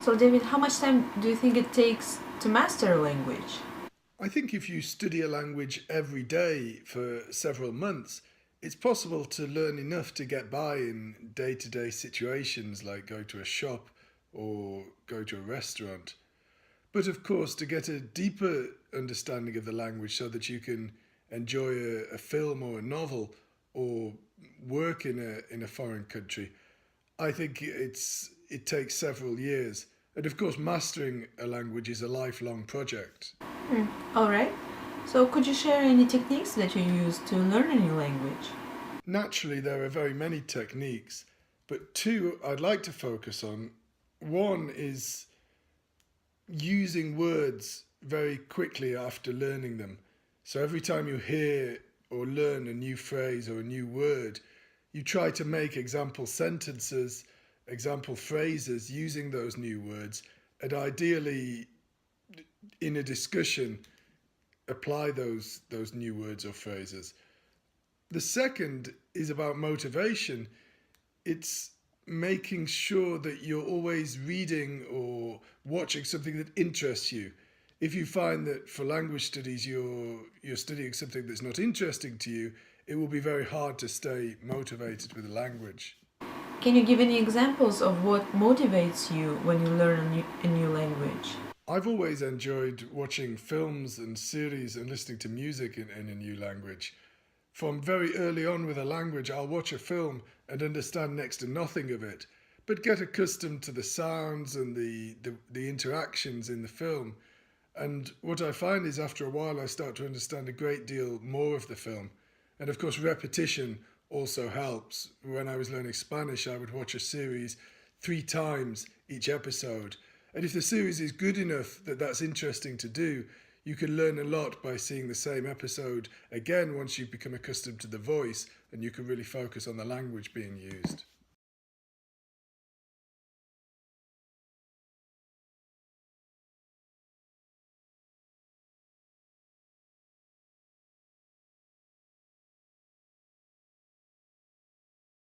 So, David, how much time do you think it takes to master a language? I think if you study a language every day for several months, it's possible to learn enough to get by in day to day situations like go to a shop or go to a restaurant. But of course, to get a deeper understanding of the language so that you can enjoy a film or a novel or work in a foreign country, I think it takes several years. And of course, mastering a language is a lifelong project. All right. So, could you share any techniques that you use to learn a new language? Naturally, there are very many techniques, but two I'd like to focus on. One is using words very quickly after learning them. So every time you hear or learn a new phrase or a new word, you try to make example sentences, example phrases using those new words, and ideally in a discussion apply those new words or phrases. The second is about motivation. It's making sure that you're always reading or watching something that interests you. If you find that for language studies you're studying something that's not interesting to you, it will be very hard to stay motivated with a language. Can you give any examples of what motivates you when you learn a new language? I've always enjoyed watching films and series and listening to music in a new language. From very early on with a language, I'll watch a film and understand next to nothing of it, but get accustomed to the sounds and the interactions in the film. And what I find is after a while, I start to understand a great deal more of the film. And of course, repetition also helps. When I was learning Spanish, I would watch a series 3 times each episode. And if the series is good enough that that's interesting to do, you can learn a lot by seeing the same episode again once you've become accustomed to the voice and you can really focus on the language being used.